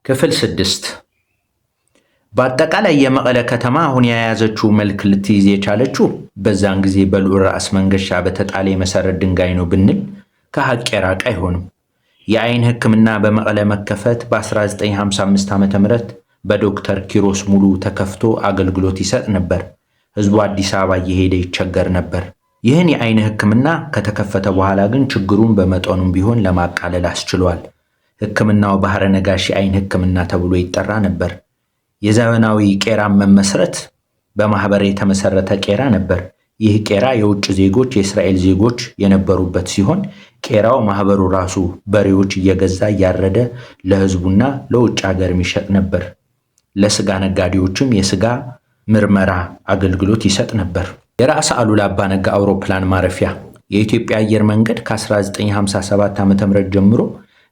ክፍል 6 በአጠቃላይ የመቀለ ከተማ አሁን የያዘችው መልክ ልትይዝ የቻለችው በዛን ጊዜ በልዑል ራስ መንገሻ በተጣለ የመሰረት ድንጋይ ነው ብንል ከሐቅ የራቀ አይሆንም። የአይን ሕክምና በመቀለ መከፈት በ1955 ዓ.ም በዶክተር ኪሮስ ሙሉ ተከፍቶ አገልግሎት ይሰጥ ነበር። ህዝቡ አዲስ አበባ እየሄደ ይቸገር ነበር። ይህን የአይን ሕክምና ከተከፈተ በኋላ ግን ችግሩን በመጠኑም ቢሆን ለማቃለል አስችሏል። ሕክምናው ባህረ ነጋሽ የአይን ሕክምና ተብሎ ይጠራ ነበር። የዘመናዊ ቄራ መመስረት በማህበር የተመሰረተ ቄራ ነበር። ይህ ቄራ የውጭ ዜጎች የእስራኤል ዜጎች የነበሩበት ሲሆን ቄራው ማህበሩ ራሱ በሬዎች እየገዛ እያረደ ለህዝቡና ለውጭ ሀገር የሚሸጥ ነበር። ለስጋ ነጋዴዎችም የስጋ ምርመራ አገልግሎት ይሰጥ ነበር። የራስ አሉላ አባ ነጋ አውሮፕላን ማረፊያ የኢትዮጵያ አየር መንገድ ከ1957 ዓ.ም ጀምሮ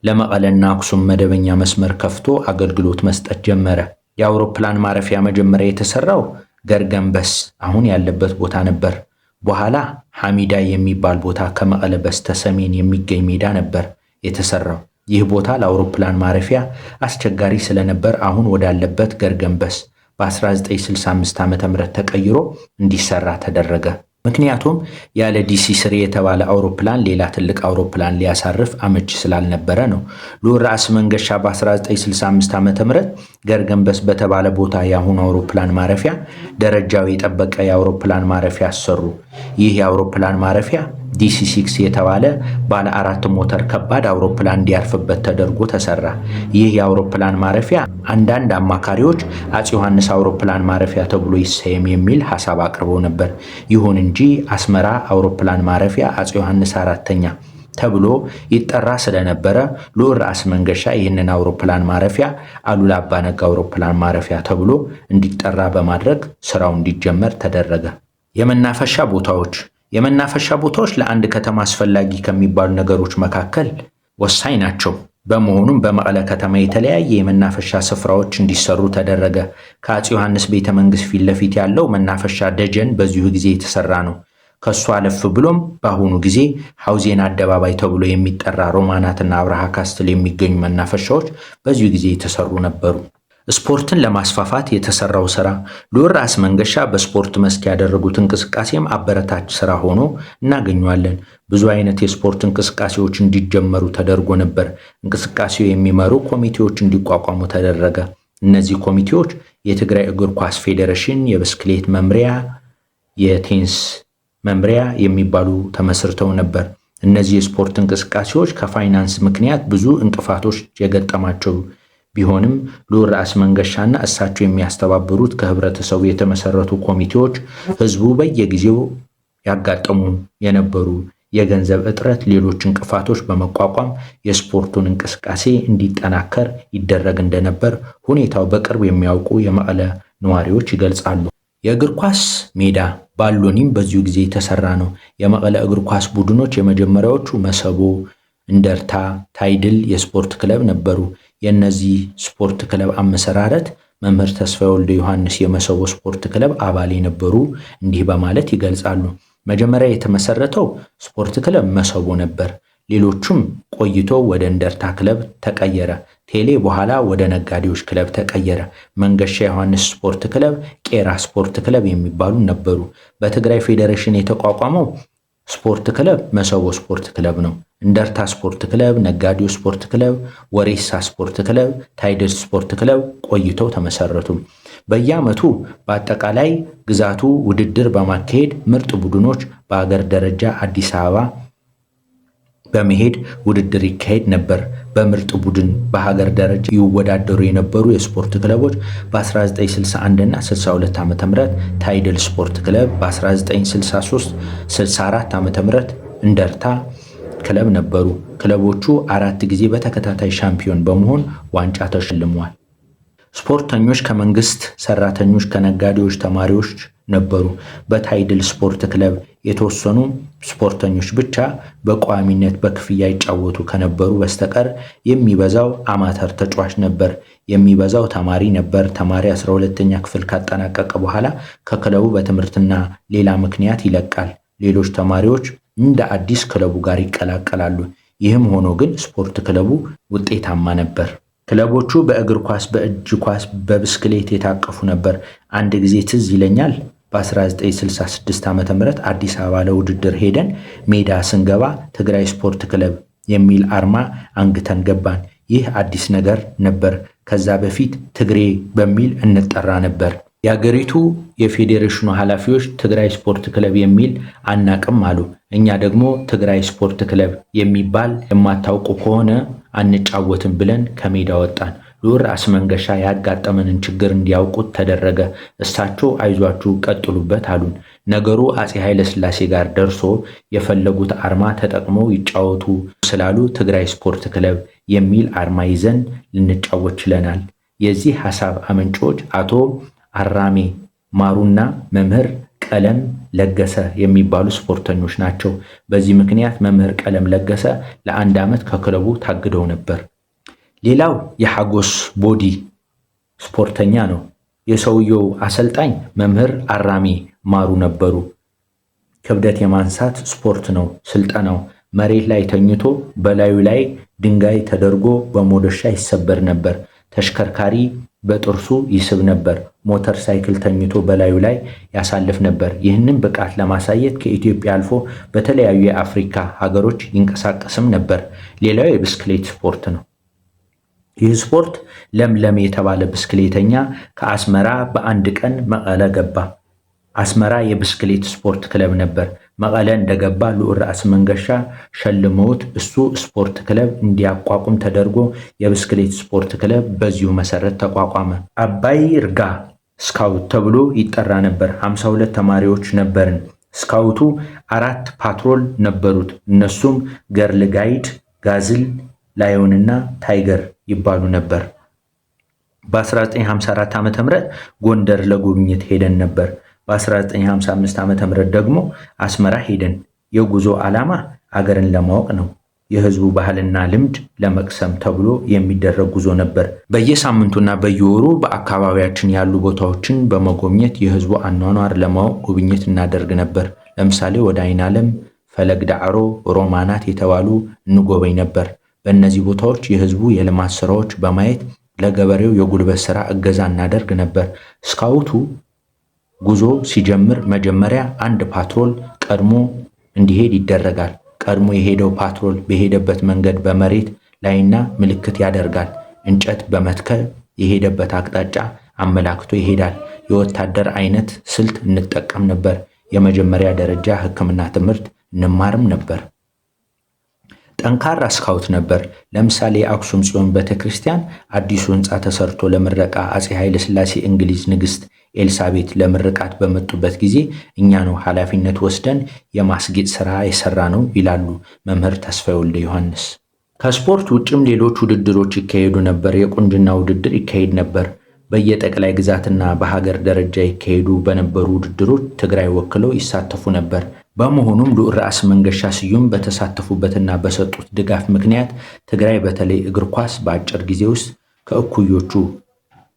ለመቀለና አክሱም መደበኛ መስመር ከፍቶ አገልግሎት መስጠት ጀመረ። የአውሮፕላን ማረፊያ መጀመሪያ የተሰራው ገርገንበስ አሁን ያለበት ቦታ ነበር። በኋላ ሐሚዳ የሚባል ቦታ ከመቀለ በስተ ሰሜን የሚገኝ ሜዳ ነበር የተሰራው። ይህ ቦታ ለአውሮፕላን ማረፊያ አስቸጋሪ ስለነበር አሁን ወዳለበት ገርገንበስ በ1965 ዓ.ም ተቀይሮ እንዲሰራ ተደረገ። ምክንያቱም ያለ DC-3 የተባለ አውሮፕላን ሌላ ትልቅ አውሮፕላን ሊያሳርፍ አመቺ ስላልነበረ ነው። ልዑል ራስ መንገሻ በ1965 ዓ.ም ገርገንበስ በተባለ ቦታ የአሁኑ አውሮፕላን ማረፊያ ደረጃው የጠበቀ የአውሮፕላን ማረፊያ አሰሩ። ይህ የአውሮፕላን ማረፊያ DC-6 የተባለ ባለ 4 ሞተር ከባድ አውሮፕላን እንዲያርፍበት ተደርጎ ተሰራ። ይህ የአውሮፕላን ማረፊያ አንዳንድ አማካሪዎች አፄ ዮሐንስ አውሮፕላን ማረፊያ ተብሎ ይሰየም የሚል ሐሳብ አቅርበው ነበር። ይሁን እንጂ አስመራ አውሮፕላን ማረፊያ አፄ ዮሐንስ አራተኛ ተብሎ ይጠራ ስለነበረ ልዑል ራስ መንገሻ ይህንን አውሮፕላን ማረፊያ አሉላ አባ ነጋ አውሮፕላን ማረፊያ ተብሎ እንዲጠራ በማድረግ ስራው እንዲጀመር ተደረገ። የመናፈሻ ቦታዎች ለአንድ ከተማ አስፈላጊ ከሚባሉ ነገሮች መካከል ወሳኝ ናቸው። በመሆኑም በመቀለ ከተማ የተለያየ የመናፈሻ ስፍራዎች እንዲሰሩ ተደረገ። ከአፄ ዮሐንስ ቤተ መንግስት ፊት ለፊት ያለው መናፈሻ ደጀን በዚሁ ጊዜ የተሰራ ነው። ከሱ አለፍ ብሎም በአሁኑ ጊዜ ሐውዜን አደባባይ ተብሎ የሚጠራ ሮማናትና አብርሃ ካስትል የሚገኙ መናፈሻዎች በዚሁ ጊዜ የተሰሩ ነበሩ። ስፖርትን ለማስፋፋት የተሰራው ስራ ልዑል ራስ መንገሻ በስፖርት መስክ ያደረጉት እንቅስቃሴም አበረታች ስራ ሆኖ እናገኘዋለን። ብዙ አይነት የስፖርት እንቅስቃሴዎች እንዲጀመሩ ተደርጎ ነበር። እንቅስቃሴው የሚመሩ ኮሚቴዎች እንዲቋቋሙ ተደረገ። እነዚህ ኮሚቴዎች የትግራይ እግር ኳስ ፌዴሬሽን፣ የብስክሌት መምሪያ፣ የቴኒስ መምሪያ የሚባሉ ተመስርተው ነበር። እነዚህ የስፖርት እንቅስቃሴዎች ከፋይናንስ ምክንያት ብዙ እንቅፋቶች የገጠማቸው ቢሆንም ልዑል ራስ መንገሻና እሳቸው የሚያስተባብሩት ከህብረተሰቡ የተመሰረቱ ኮሚቴዎች ህዝቡ በየጊዜው ያጋጠሙ የነበሩ የገንዘብ እጥረት፣ ሌሎች እንቅፋቶች በመቋቋም የስፖርቱን እንቅስቃሴ እንዲጠናከር ይደረግ እንደነበር ሁኔታው በቅርብ የሚያውቁ የመቀለ ነዋሪዎች ይገልጻሉ። የእግር ኳስ ሜዳ ባሎኒም በዚሁ ጊዜ የተሰራ ነው። የመቀለ እግር ኳስ ቡድኖች የመጀመሪያዎቹ መሰቦ፣ እንደርታ፣ ታይድል የስፖርት ክለብ ነበሩ። የእነዚህ ስፖርት ክለብ አመሰራረት መምህር ተስፋዬ ወልደ ዮሐንስ የመሰቦ ስፖርት ክለብ አባል የነበሩ እንዲህ በማለት ይገልጻሉ። መጀመሪያ የተመሰረተው ስፖርት ክለብ መሰቦ ነበር። ሌሎቹም ቆይቶ ወደ እንደርታ ክለብ ተቀየረ። ቴሌ በኋላ ወደ ነጋዴዎች ክለብ ተቀየረ። መንገሻ ዮሐንስ ስፖርት ክለብ፣ ቄራ ስፖርት ክለብ የሚባሉ ነበሩ። በትግራይ ፌዴሬሽን የተቋቋመው ስፖርት ክለብ መሰቦ ስፖርት ክለብ ነው። እንደርታ ስፖርት ክለብ፣ ነጋዴው ስፖርት ክለብ፣ ወሬሳ ስፖርት ክለብ፣ ታይድል ስፖርት ክለብ ቆይተው ተመሰረቱ። በየዓመቱ በአጠቃላይ ግዛቱ ውድድር በማካሄድ ምርጥ ቡድኖች በአገር ደረጃ አዲስ አበባ በመሄድ ውድድር ይካሄድ ነበር። በምርጥ ቡድን በሀገር ደረጃ ይወዳደሩ የነበሩ የስፖርት ክለቦች በ1961 እና 62 ዓ.ም ታይድል ስፖርት ክለብ፣ በ1963-64 ዓ.ም እንደርታ ክለብ ነበሩ። ክለቦቹ 4 ጊዜ በተከታታይ ሻምፒዮን በመሆን ዋንጫ ተሸልመዋል። ስፖርተኞች ከመንግስት ሰራተኞች፣ ከነጋዴዎች፣ ተማሪዎች ነበሩ። በታይድል ስፖርት ክለብ የተወሰኑ ስፖርተኞች ብቻ በቋሚነት በክፍያ ይጫወቱ ከነበሩ በስተቀር የሚበዛው አማተር ተጫዋች ነበር። የሚበዛው ተማሪ ነበር። ተማሪ 12ኛ ክፍል ካጠናቀቀ በኋላ ከክለቡ በትምህርትና ሌላ ምክንያት ይለቃል። ሌሎች ተማሪዎች እንደ አዲስ ክለቡ ጋር ይቀላቀላሉ። ይህም ሆኖ ግን ስፖርት ክለቡ ውጤታማ ነበር። ክለቦቹ በእግር ኳስ፣ በእጅ ኳስ፣ በብስክሌት የታቀፉ ነበር። አንድ ጊዜ ትዝ ይለኛል በ1966 ዓ.ም አዲስ አበባ ለውድድር ሄደን ሜዳ ስንገባ ትግራይ ስፖርት ክለብ የሚል አርማ አንግተን ገባን። ይህ አዲስ ነገር ነበር። ከዛ በፊት ትግሬ በሚል እንጠራ ነበር። የአገሪቱ የፌዴሬሽኑ ኃላፊዎች ትግራይ ስፖርት ክለብ የሚል አናቅም አሉ። እኛ ደግሞ ትግራይ ስፖርት ክለብ የሚባል የማታውቁ ከሆነ አንጫወትም ብለን ከሜዳ ወጣን። ልዑል ራስ መንገሻ ያጋጠመንን ችግር እንዲያውቁት ተደረገ። እሳቸው አይዟችሁ ቀጥሉበት አሉን። ነገሩ አፄ ኃይለ ሥላሴ ጋር ደርሶ የፈለጉት አርማ ተጠቅመው ይጫወቱ ስላሉ ትግራይ ስፖርት ክለብ የሚል አርማ ይዘን ልንጫወት ችለናል። የዚህ ሐሳብ አመንጮች አቶ አራሜ ማሩና መምህር ቀለም ለገሰ የሚባሉ ስፖርተኞች ናቸው። በዚህ ምክንያት መምህር ቀለም ለገሰ ለ1 ዓመት ከክለቡ ታግደው ነበር። ሌላው የሐጎስ ቦዲ ስፖርተኛ ነው። የሰውየው አሰልጣኝ መምህር አራሜ ማሩ ነበሩ። ክብደት የማንሳት ስፖርት ነው ስልጠናው። መሬት ላይ ተኝቶ በላዩ ላይ ድንጋይ ተደርጎ በሞደሻ ይሰበር ነበር። ተሽከርካሪ በጥርሱ ይስብ ነበር። ሞተር ሳይክል ተኝቶ በላዩ ላይ ያሳልፍ ነበር። ይህንን ብቃት ለማሳየት ከኢትዮጵያ አልፎ በተለያዩ የአፍሪካ ሀገሮች ይንቀሳቀስም ነበር። ሌላው የብስክሌት ስፖርት ነው። ይህ ስፖርት ለምለም የተባለ ብስክሌተኛ ከአስመራ በአንድ ቀን መቀለ ገባ። አስመራ የብስክሌት ስፖርት ክለብ ነበር። መቀለ እንደገባ ልዑል ራስ መንገሻ ሸልመውት እሱ ስፖርት ክለብ እንዲያቋቁም ተደርጎ የብስክሌት ስፖርት ክለብ በዚሁ መሰረት ተቋቋመ። አባይ ርጋ ስካውት ተብሎ ይጠራ ነበር። 52 ተማሪዎች ነበርን። ስካውቱ 4 ፓትሮል ነበሩት። እነሱም ገርል ጋይድ፣ ጋዝል፣ ላዮንና ታይገር ይባሉ ነበር። በ1954 ዓ.ም ጎንደር ለጉብኝት ሄደን ነበር። በ1955 ዓ.ም ደግሞ አስመራ ሄደን። የጉዞ ዓላማ አገርን ለማወቅ ነው። የህዝቡ ባህልና ልምድ ለመቅሰም ተብሎ የሚደረግ ጉዞ ነበር። በየሳምንቱና በየወሩ በአካባቢያችን ያሉ ቦታዎችን በመጎብኘት የህዝቡ አኗኗር ለማወቅ ጉብኝት እናደርግ ነበር። ለምሳሌ ወደ አይናለም፣ ፈለግ ዳዕሮ፣ ሮማናት የተባሉ እንጎበኝ ነበር። በእነዚህ ቦታዎች የህዝቡ የልማት ስራዎች በማየት ለገበሬው የጉልበት ስራ እገዛ እናደርግ ነበር። ስካውቱ ጉዞ ሲጀምር መጀመሪያ አንድ ፓትሮል ቀድሞ እንዲሄድ ይደረጋል። ቀድሞ የሄደው ፓትሮል በሄደበት መንገድ በመሬት ላይና ምልክት ያደርጋል። እንጨት በመትከል የሄደበት አቅጣጫ አመላክቶ ይሄዳል። የወታደር አይነት ስልት እንጠቀም ነበር። የመጀመሪያ ደረጃ ሕክምና ትምህርት እንማርም ነበር። ጠንካራ ስካውት ነበር። ለምሳሌ የአክሱም ጽዮን ቤተክርስቲያን አዲሱ ህንፃ ተሰርቶ ለምረቃ አፄ ኃይለ ሥላሴ እንግሊዝ ንግስት ኤልሳቤት ለምርቃት በመጡበት ጊዜ እኛ ነው ኃላፊነት ወስደን የማስጌጥ ስራ የሰራ ነው ይላሉ መምህር ተስፋዬ ወልደ ዮሐንስ። ከስፖርት ውጭም ሌሎች ውድድሮች ይካሄዱ ነበር። የቁንጅና ውድድር ይካሄድ ነበር። በየጠቅላይ ግዛትና በሀገር ደረጃ ይካሄዱ በነበሩ ውድድሮች ትግራይ ወክለው ይሳተፉ ነበር። በመሆኑም ልዑል ራስ መንገሻ ስዩም በተሳተፉበትና በሰጡት ድጋፍ ምክንያት ትግራይ በተለይ እግር ኳስ በአጭር ጊዜ ውስጥ ከእኩዮቹ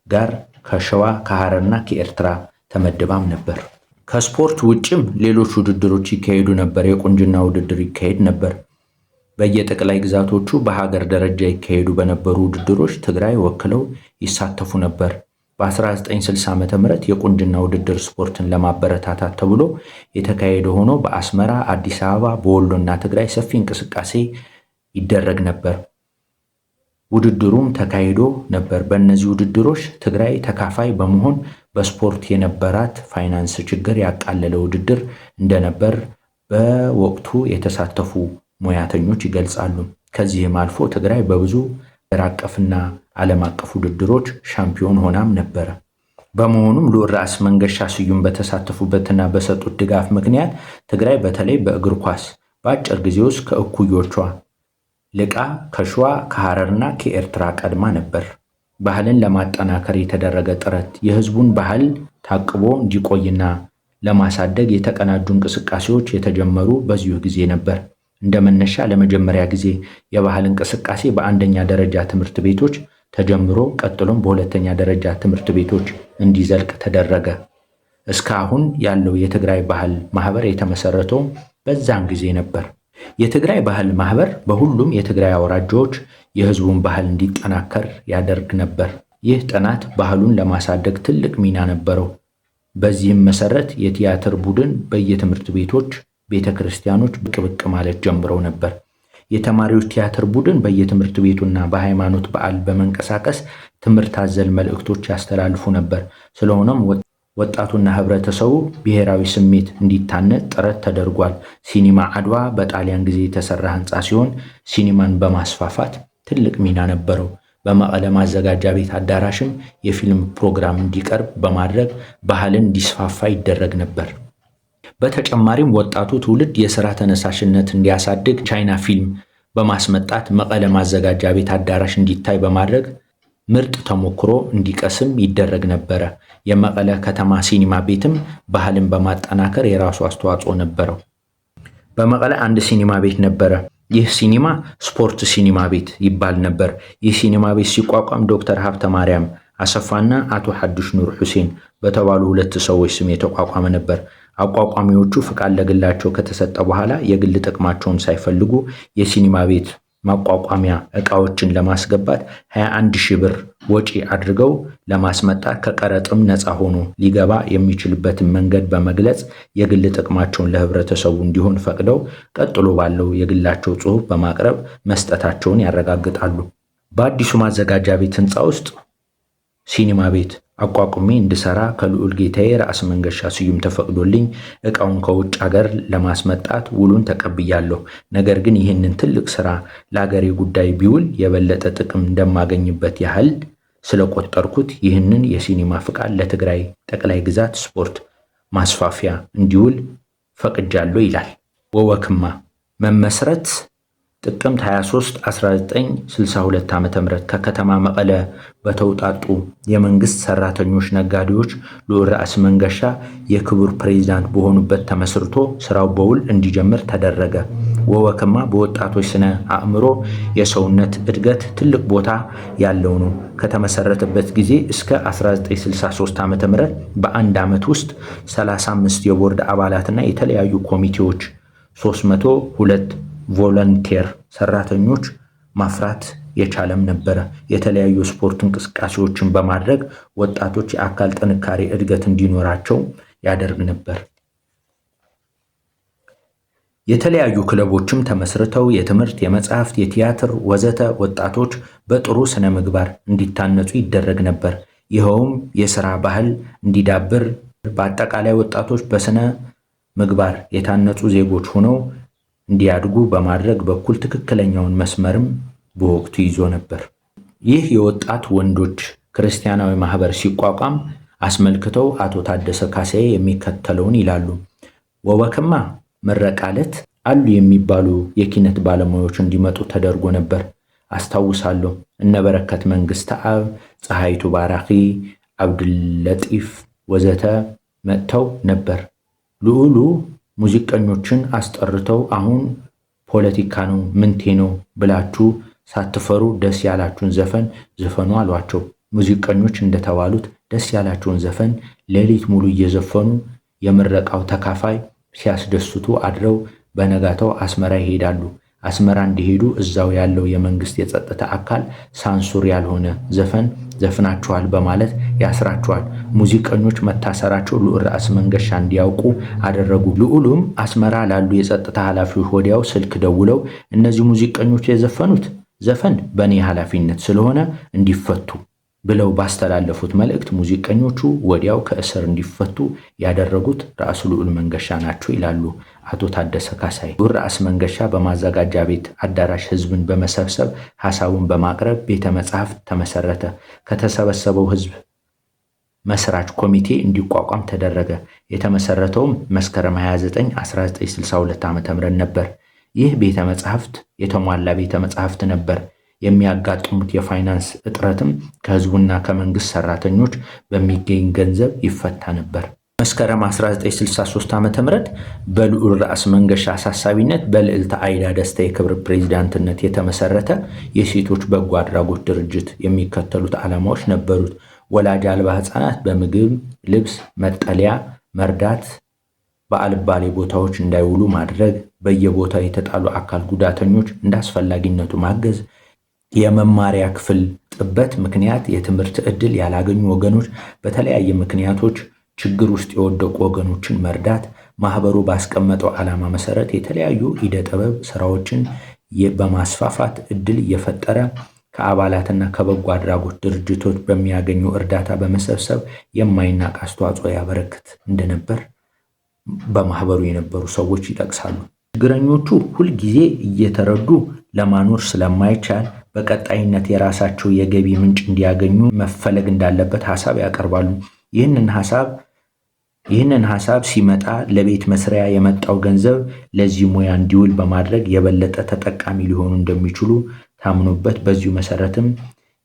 ጋር ከሸዋ ከሐረርና ከኤርትራ ተመድባም ነበር። ከስፖርት ውጭም ሌሎች ውድድሮች ይካሄዱ ነበር። የቁንጅና ውድድር ይካሄድ ነበር። በየጠቅላይ ግዛቶቹ በሀገር ደረጃ ይካሄዱ በነበሩ ውድድሮች ትግራይ ወክለው ይሳተፉ ነበር። በ1960 ዓ.ም የቁንጅና ውድድር ስፖርትን ለማበረታታት ተብሎ የተካሄደ ሆኖ በአስመራ፣ አዲስ አበባ፣ በወሎና ትግራይ ሰፊ እንቅስቃሴ ይደረግ ነበር። ውድድሩም ተካሂዶ ነበር። በእነዚህ ውድድሮች ትግራይ ተካፋይ በመሆን በስፖርት የነበራት ፋይናንስ ችግር ያቃለለ ውድድር እንደነበር በወቅቱ የተሳተፉ ሙያተኞች ይገልጻሉ። ከዚህም አልፎ ትግራይ በብዙ ሀገር አቀፍና ዓለም አቀፍ ውድድሮች ሻምፒዮን ሆናም ነበረ። በመሆኑም ልዑል ራስ መንገሻ ስዩም በተሳተፉበትና በሰጡት ድጋፍ ምክንያት ትግራይ በተለይ በእግር ኳስ በአጭር ጊዜ ውስጥ ከእኩዮቿ ልቃ ከሸዋ ከሐረርና ከኤርትራ ቀድማ ነበር። ባህልን ለማጠናከር የተደረገ ጥረት የህዝቡን ባህል ታቅቦ እንዲቆይና ለማሳደግ የተቀናጁ እንቅስቃሴዎች የተጀመሩ በዚሁ ጊዜ ነበር። እንደ መነሻ ለመጀመሪያ ጊዜ የባህል እንቅስቃሴ በአንደኛ ደረጃ ትምህርት ቤቶች ተጀምሮ ቀጥሎም በሁለተኛ ደረጃ ትምህርት ቤቶች እንዲዘልቅ ተደረገ። እስካሁን ያለው የትግራይ ባህል ማህበር የተመሰረተው በዛን ጊዜ ነበር። የትግራይ ባህል ማህበር በሁሉም የትግራይ አውራጃዎች የህዝቡን ባህል እንዲጠናከር ያደርግ ነበር። ይህ ጥናት ባህሉን ለማሳደግ ትልቅ ሚና ነበረው። በዚህም መሰረት የቲያትር ቡድን በየትምህርት ቤቶች፣ ቤተክርስቲያኖች ብቅ ብቅ ማለት ጀምረው ነበር። የተማሪዎች ቲያትር ቡድን በየትምህርት ቤቱና በሃይማኖት በዓል በመንቀሳቀስ ትምህርት አዘል መልእክቶች ያስተላልፉ ነበር። ስለሆነም ወጣቱና ህብረተሰቡ ብሔራዊ ስሜት እንዲታነጽ ጥረት ተደርጓል። ሲኒማ አድዋ በጣሊያን ጊዜ የተሰራ ህንፃ ሲሆን ሲኒማን በማስፋፋት ትልቅ ሚና ነበረው። በመቀለ ማዘጋጃ ቤት አዳራሽም የፊልም ፕሮግራም እንዲቀርብ በማድረግ ባህልን እንዲስፋፋ ይደረግ ነበር። በተጨማሪም ወጣቱ ትውልድ የሥራ ተነሳሽነት እንዲያሳድግ ቻይና ፊልም በማስመጣት መቀለ ማዘጋጃ ቤት አዳራሽ እንዲታይ በማድረግ ምርጥ ተሞክሮ እንዲቀስም ይደረግ ነበረ። የመቀለ ከተማ ሲኒማ ቤትም ባህልን በማጠናከር የራሱ አስተዋጽኦ ነበረው። በመቀለ አንድ ሲኒማ ቤት ነበረ። ይህ ሲኒማ ስፖርት ሲኒማ ቤት ይባል ነበር። ይህ ሲኒማ ቤት ሲቋቋም ዶክተር ሀብተ ማርያም አሰፋና አቶ ሐዱሽ ኑር ሁሴን በተባሉ ሁለት ሰዎች ስም የተቋቋመ ነበር። አቋቋሚዎቹ ፍቃድ ለግላቸው ከተሰጠ በኋላ የግል ጥቅማቸውን ሳይፈልጉ የሲኒማ ቤት ማቋቋሚያ ዕቃዎችን ለማስገባት 21,000 ብር ወጪ አድርገው ለማስመጣት ከቀረጥም ነፃ ሆኖ ሊገባ የሚችልበትን መንገድ በመግለጽ የግል ጥቅማቸውን ለህብረተሰቡ እንዲሆን ፈቅደው ቀጥሎ ባለው የግላቸው ጽሑፍ በማቅረብ መስጠታቸውን ያረጋግጣሉ። በአዲሱ ማዘጋጃ ቤት ህንፃ ውስጥ ሲኒማ ቤት አቋቁሜ እንድሰራ ከልዑል ጌታዬ ራስ መንገሻ ስዩም ተፈቅዶልኝ ዕቃውን ከውጭ ሀገር ለማስመጣት ውሉን ተቀብያለሁ። ነገር ግን ይህንን ትልቅ ስራ ለሀገሬ ጉዳይ ቢውል የበለጠ ጥቅም እንደማገኝበት ያህል ስለቆጠርኩት ይህንን የሲኒማ ፍቃድ ለትግራይ ጠቅላይ ግዛት ስፖርት ማስፋፊያ እንዲውል ፈቅጃለሁ ይላል። ወወክማ መመስረት ጥቅምት 23 1962 ዓ.ም ከከተማ መቀለ በተውጣጡ የመንግስት ሰራተኞች፣ ነጋዴዎች ልዑል ራስ መንገሻ የክቡር ፕሬዝዳንት በሆኑበት ተመስርቶ ስራው በውል እንዲጀምር ተደረገ። ወወክማ በወጣቶች ስነ አእምሮ የሰውነት እድገት ትልቅ ቦታ ያለው ነው። ከተመሰረተበት ጊዜ እስከ 1963 ዓ.ም በአንድ ዓመት ውስጥ 35 የቦርድ አባላትና የተለያዩ ኮሚቴዎች 302 ቮለንቴር ሰራተኞች ማፍራት የቻለም ነበረ። የተለያዩ ስፖርት እንቅስቃሴዎችን በማድረግ ወጣቶች የአካል ጥንካሬ እድገት እንዲኖራቸው ያደርግ ነበር። የተለያዩ ክለቦችም ተመስርተው የትምህርት፣ የመጽሐፍት፣ የቲያትር ወዘተ ወጣቶች በጥሩ ስነ ምግባር እንዲታነጹ ይደረግ ነበር። ይኸውም የሥራ ባህል እንዲዳብር፣ በአጠቃላይ ወጣቶች በስነ ምግባር የታነጹ ዜጎች ሆነው እንዲያድጉ በማድረግ በኩል ትክክለኛውን መስመርም በወቅቱ ይዞ ነበር። ይህ የወጣት ወንዶች ክርስቲያናዊ ማህበር ሲቋቋም አስመልክተው አቶ ታደሰ ካሳዬ የሚከተለውን ይላሉ። ወወክማ ምረቃ ዕለት አሉ የሚባሉ የኪነት ባለሙያዎች እንዲመጡ ተደርጎ ነበር። አስታውሳለሁ። እነ በረከት መንግስተ አብ፣ ፀሐይቱ ባራኺ፣ አብዱልለጢፍ ወዘተ መጥተው ነበር። ልዑሉ ሙዚቀኞችን አስጠርተው አሁን ፖለቲካ ነው ምንቴ ነው ብላችሁ ሳትፈሩ ደስ ያላችሁን ዘፈን ዘፈኑ አሏቸው። ሙዚቀኞች እንደተባሉት ደስ ያላቸውን ዘፈን ሌሊት ሙሉ እየዘፈኑ የምረቃው ተካፋይ ሲያስደስቱ አድረው በነጋታው አስመራ ይሄዳሉ። አስመራ እንዲሄዱ እዛው ያለው የመንግስት የጸጥታ አካል ሳንሱር ያልሆነ ዘፈን ዘፍናቸዋል በማለት ያስራቸዋል። ሙዚቀኞች መታሰራቸው ልዑል ራስ መንገሻ እንዲያውቁ አደረጉ። ልዑሉም አስመራ ላሉ የጸጥታ ኃላፊዎች ወዲያው ስልክ ደውለው እነዚህ ሙዚቀኞች የዘፈኑት ዘፈን በእኔ ኃላፊነት ስለሆነ እንዲፈቱ ብለው ባስተላለፉት መልእክት ሙዚቀኞቹ ወዲያው ከእስር እንዲፈቱ ያደረጉት ራስ ልዑል መንገሻ ናቸው ይላሉ አቶ ታደሰ ካሳይ። ልዑል ራስ መንገሻ በማዘጋጃ ቤት አዳራሽ ህዝብን በመሰብሰብ ሐሳቡን በማቅረብ ቤተ መጻሕፍት ተመሰረተ። ከተሰበሰበው ህዝብ መስራች ኮሚቴ እንዲቋቋም ተደረገ። የተመሰረተውም መስከረም 29 1962 ዓ.ም ነበር። ይህ ቤተ መጻሕፍት የተሟላ ቤተ መጻሕፍት ነበር። የሚያጋጥሙት የፋይናንስ እጥረትም ከህዝቡና ከመንግስት ሰራተኞች በሚገኝ ገንዘብ ይፈታ ነበር። መስከረም 1963 ዓ.ም በልዑል ራስ መንገሻ አሳሳቢነት በልዕልት አይዳ ደስታ የክብር ፕሬዝዳንትነት የተመሰረተ የሴቶች በጎ አድራጎት ድርጅት የሚከተሉት ዓላማዎች ነበሩት። ወላጅ አልባ ህፃናት በምግብ፣ ልብስ፣ መጠለያ መርዳት፣ በአልባሌ ቦታዎች እንዳይውሉ ማድረግ፣ በየቦታው የተጣሉ አካል ጉዳተኞች እንዳስፈላጊነቱ ማገዝ፣ የመማሪያ ክፍል ጥበት ምክንያት የትምህርት ዕድል ያላገኙ ወገኖች፣ በተለያየ ምክንያቶች ችግር ውስጥ የወደቁ ወገኖችን መርዳት፣ ማህበሩ ባስቀመጠው ዓላማ መሰረት የተለያዩ ዕደ ጥበብ ስራዎችን በማስፋፋት ዕድል እየፈጠረ ከአባላትና ከበጎ አድራጎት ድርጅቶች በሚያገኙ እርዳታ በመሰብሰብ የማይናቅ አስተዋጽኦ ያበረክት እንደነበር በማህበሩ የነበሩ ሰዎች ይጠቅሳሉ። ችግረኞቹ ሁልጊዜ እየተረዱ ለማኖር ስለማይቻል በቀጣይነት የራሳቸው የገቢ ምንጭ እንዲያገኙ መፈለግ እንዳለበት ሐሳብ ያቀርባሉ። ይህንን ሐሳብ ሲመጣ ለቤት መስሪያ የመጣው ገንዘብ ለዚህ ሙያ እንዲውል በማድረግ የበለጠ ተጠቃሚ ሊሆኑ እንደሚችሉ ታምኖበት በዚሁ መሰረትም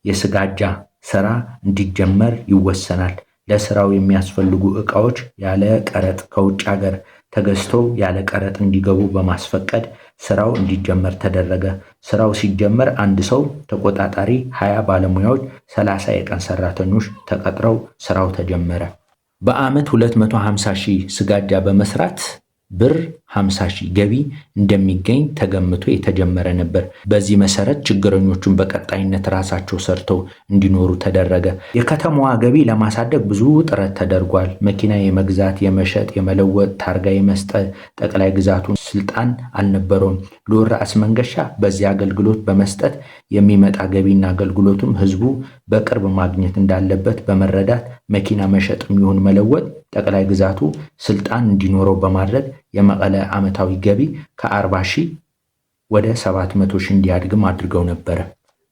የስጋጃ ስራ እንዲጀመር ይወሰናል። ለስራው የሚያስፈልጉ ዕቃዎች ያለ ቀረጥ ከውጭ ሀገር ተገዝተው ያለ ቀረጥ እንዲገቡ በማስፈቀድ ስራው እንዲጀመር ተደረገ። ስራው ሲጀመር አንድ ሰው ተቆጣጣሪ፣ 20 ባለሙያዎች፣ 30 የቀን ሰራተኞች ተቀጥረው ስራው ተጀመረ። በአመት 250,000 ስጋጃ በመስራት ብር 50,000 ገቢ እንደሚገኝ ተገምቶ የተጀመረ ነበር። በዚህ መሰረት ችግረኞቹን በቀጣይነት ራሳቸው ሰርተው እንዲኖሩ ተደረገ። የከተማዋ ገቢ ለማሳደግ ብዙ ጥረት ተደርጓል። መኪና የመግዛት፣ የመሸጥ፣ የመለወጥ፣ ታርጋ የመስጠት ጠቅላይ ግዛቱን ስልጣን አልነበረውም። ልዑል ራስ መንገሻ በዚህ አገልግሎት በመስጠት የሚመጣ ገቢና አገልግሎቱም ህዝቡ በቅርብ ማግኘት እንዳለበት በመረዳት መኪና መሸጥም ይሁን መለወጥ ጠቅላይ ግዛቱ ስልጣን እንዲኖረው በማድረግ የመቀለ ዓመታዊ ገቢ ከ40,000 ወደ 700,000 እንዲያድግም አድርገው ነበር።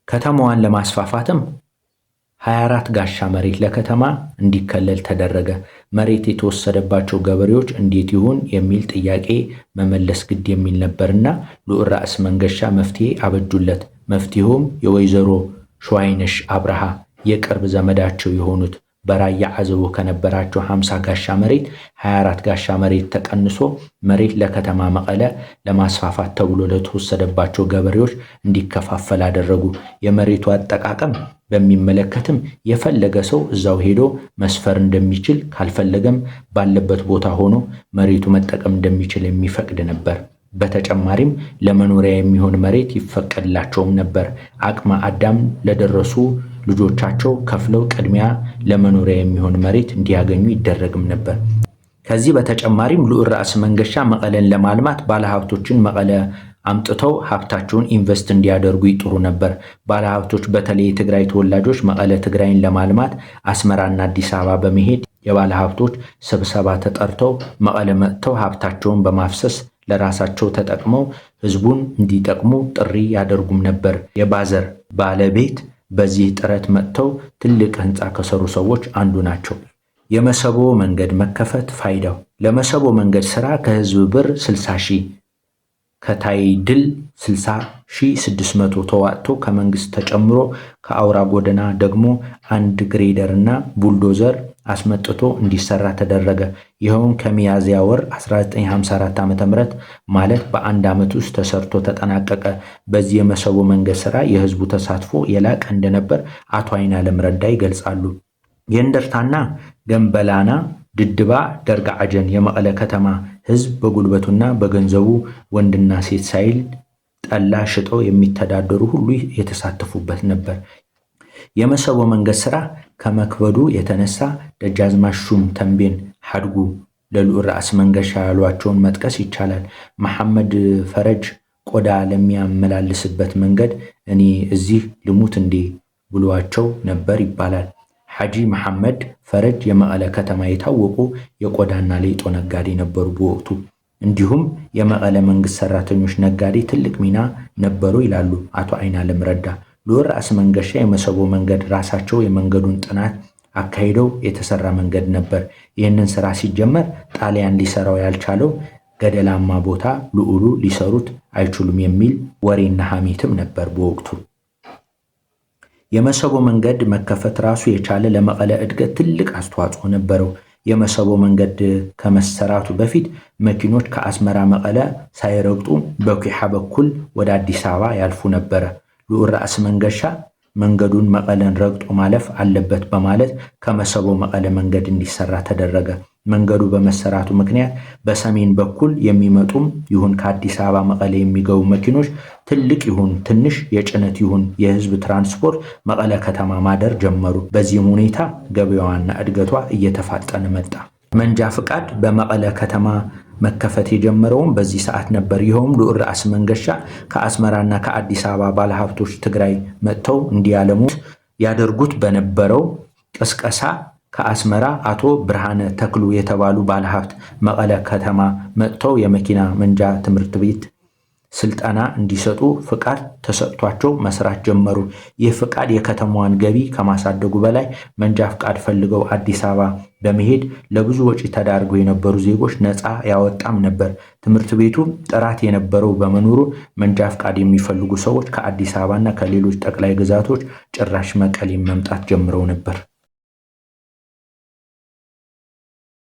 ከተማዋን ለማስፋፋትም 24 ጋሻ መሬት ለከተማ እንዲከለል ተደረገ። መሬት የተወሰደባቸው ገበሬዎች እንዴት ይሁን የሚል ጥያቄ መመለስ ግድ የሚል ነበርና ልዑል ራስ መንገሻ መፍትሄ አበጁለት። መፍትሄውም የወይዘሮ ሸዋይነሽ አብርሃ የቅርብ ዘመዳቸው የሆኑት በራያ አዘቦ ከነበራቸው 50 ጋሻ መሬት 24 ጋሻ መሬት ተቀንሶ መሬት ለከተማ መቀለ ለማስፋፋት ተብሎ ለተወሰደባቸው ገበሬዎች እንዲከፋፈል አደረጉ። የመሬቱ አጠቃቀም በሚመለከትም የፈለገ ሰው እዛው ሄዶ መስፈር እንደሚችል፣ ካልፈለገም ባለበት ቦታ ሆኖ መሬቱ መጠቀም እንደሚችል የሚፈቅድ ነበር። በተጨማሪም ለመኖሪያ የሚሆን መሬት ይፈቀድላቸውም ነበር። አቅመ አዳም ለደረሱ ልጆቻቸው ከፍለው ቅድሚያ ለመኖሪያ የሚሆን መሬት እንዲያገኙ ይደረግም ነበር። ከዚህ በተጨማሪም ልዑል ራስ መንገሻ መቀለን ለማልማት ባለሀብቶችን መቀለ አምጥተው ሀብታቸውን ኢንቨስት እንዲያደርጉ ይጥሩ ነበር። ባለሀብቶች በተለይ የትግራይ ተወላጆች መቀለ ትግራይን ለማልማት አስመራና አዲስ አበባ በመሄድ የባለሀብቶች ስብሰባ ተጠርተው መቀለ መጥተው ሀብታቸውን በማፍሰስ ለራሳቸው ተጠቅመው ህዝቡን እንዲጠቅሙ ጥሪ ያደርጉም ነበር። የባዘር ባለቤት በዚህ ጥረት መጥተው ትልቅ ህንፃ ከሰሩ ሰዎች አንዱ ናቸው። የመሰቦ መንገድ መከፈት ፋይዳው ለመሰቦ መንገድ ስራ ከህዝብ ብር 60,000 ከታይድል 60,600 ተዋጥቶ ከመንግስት ተጨምሮ ከአውራ ጎዳና ደግሞ አንድ ግሬደር እና ቡልዶዘር አስመጥቶ እንዲሰራ ተደረገ። ይኸውም ከሚያዝያ ወር 1954 ዓ.ም ማለት በአንድ ዓመት ውስጥ ተሰርቶ ተጠናቀቀ። በዚህ የመሰቦ መንገድ ስራ የህዝቡ ተሳትፎ የላቀ እንደነበር አቶ አይናለም ረዳ ይገልጻሉ። የእንደርታና ገንበላና ድድባ ደርጋ አጀን የመቀለ ከተማ ህዝብ በጉልበቱና በገንዘቡ ወንድና ሴት ሳይል ጠላ ሽጠው የሚተዳደሩ ሁሉ የተሳተፉበት ነበር። የመሰቦ መንገድ ስራ ከመክበዱ የተነሳ ደጃዝማች ሹም ተንቤን ሐድጉ ለልዑል ራስ መንገሻ ያሏቸውን መጥቀስ ይቻላል። መሐመድ ፈረጅ ቆዳ ለሚያመላልስበት መንገድ እኔ እዚህ ልሙት እንዴ ብሏቸው ነበር ይባላል። ሐጂ መሐመድ ፈረጅ የመቀለ ከተማ የታወቁ የቆዳና ሌጦ ነጋዴ ነበሩ በወቅቱ። እንዲሁም የመቀለ መንግስት ሰራተኞች ነጋዴ ትልቅ ሚና ነበሩ ይላሉ አቶ አይናለም ረዳ። ልዑል ራስ መንገሻ የመሰቦ መንገድ ራሳቸው የመንገዱን ጥናት አካሂደው የተሰራ መንገድ ነበር። ይህንን ስራ ሲጀመር ጣሊያን ሊሰራው ያልቻለው ገደላማ ቦታ ልዑሉ ሊሰሩት አይችሉም የሚል ወሬና ሐሜትም ነበር በወቅቱ። የመሰቦ መንገድ መከፈት ራሱ የቻለ ለመቀለ እድገት ትልቅ አስተዋጽኦ ነበረው። የመሰቦ መንገድ ከመሰራቱ በፊት መኪኖች ከአስመራ መቀለ ሳይረግጡ በኩሓ በኩል ወደ አዲስ አበባ ያልፉ ነበረ። ልዑል ራስ መንገሻ መንገዱን መቀለን ረግጦ ማለፍ አለበት በማለት ከመሰቦ መቀለ መንገድ እንዲሰራ ተደረገ። መንገዱ በመሰራቱ ምክንያት በሰሜን በኩል የሚመጡም ይሁን ከአዲስ አበባ መቀሌ የሚገቡ መኪኖች ትልቅ ይሁን ትንሽ የጭነት ይሁን የህዝብ ትራንስፖርት መቀለ ከተማ ማደር ጀመሩ። በዚህም ሁኔታ ገበያዋና እድገቷ እየተፋጠነ መጣ። መንጃ ፍቃድ በመቀለ ከተማ መከፈት የጀመረውም በዚህ ሰዓት ነበር። ይኸውም ልዑል ራስ መንገሻ ከአስመራና ከአዲስ አበባ ባለሀብቶች ትግራይ መጥተው እንዲያለሙት ያደርጉት በነበረው ቅስቀሳ ከአስመራ አቶ ብርሃነ ተክሉ የተባሉ ባለሀብት መቀለ ከተማ መጥተው የመኪና መንጃ ትምህርት ቤት ስልጠና እንዲሰጡ ፍቃድ ተሰጥቷቸው መስራት ጀመሩ። ይህ ፍቃድ የከተማዋን ገቢ ከማሳደጉ በላይ መንጃ ፍቃድ ፈልገው አዲስ አበባ በመሄድ ለብዙ ወጪ ተዳርገው የነበሩ ዜጎች ነፃ ያወጣም ነበር። ትምህርት ቤቱ ጥራት የነበረው በመኖሩ መንጃ ፍቃድ የሚፈልጉ ሰዎች ከአዲስ አበባና ከሌሎች ጠቅላይ ግዛቶች ጭራሽ መቀሌ መምጣት ጀምረው ነበር።